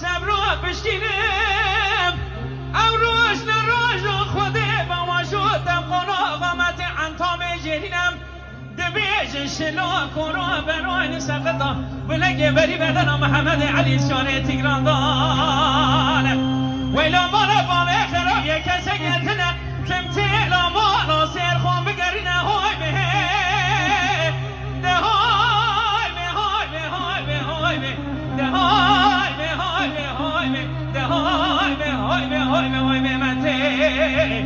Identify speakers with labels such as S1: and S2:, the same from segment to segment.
S1: صبر رو بشینم او روش نروش خوده با ما شدم قناغمت انتام جهینم دبیج شلا کنو برای سقطا ولگه بری بدن محمد علی شانه تیگران دان ویلا مالا با خراب یک کسی گتنه تمتیلا مالا سیر خون بگرینه های به ده های به های به های به های به ده های به های به های به ده های به های به های به های به مته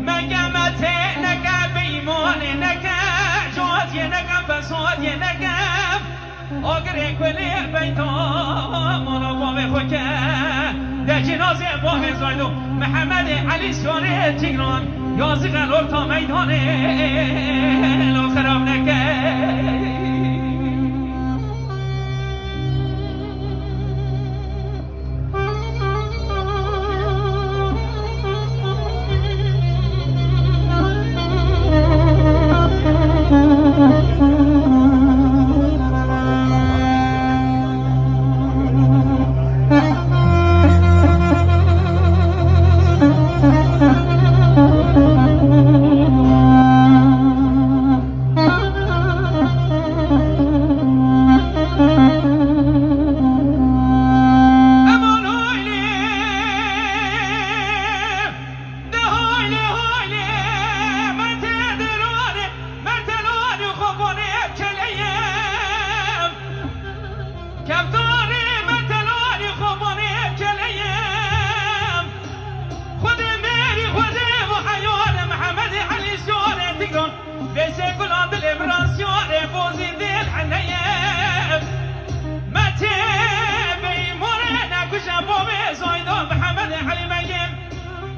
S1: مگمته نگه بیمانه نگه جوازی نگم فسادی نگم آگره کلی بیتا مالا باب خوکه در جنازه باب زایدو محمد علی سواره تیگران یازی قلور تا میدانه لو خراب نکه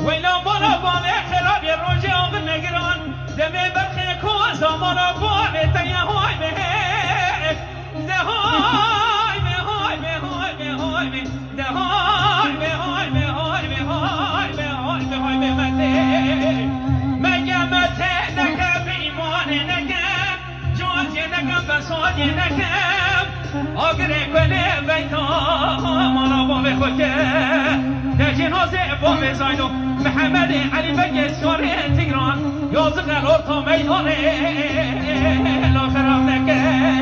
S1: ویلا مالا بام خراب یه روژه آقل نگران دمه برخی کوزا مالا بام تیه های به ده های به های به های به های به ده های به های به های به های به های به های به مته مگه مته نگم بیمانه نگم جوازی نگم بسادی نگم آگره کنه بیتا مالا بام خوکه در جنازه بام زایدو محمد علی بگه سواره تیگران یازق الار تا میدانه لا خراب نکه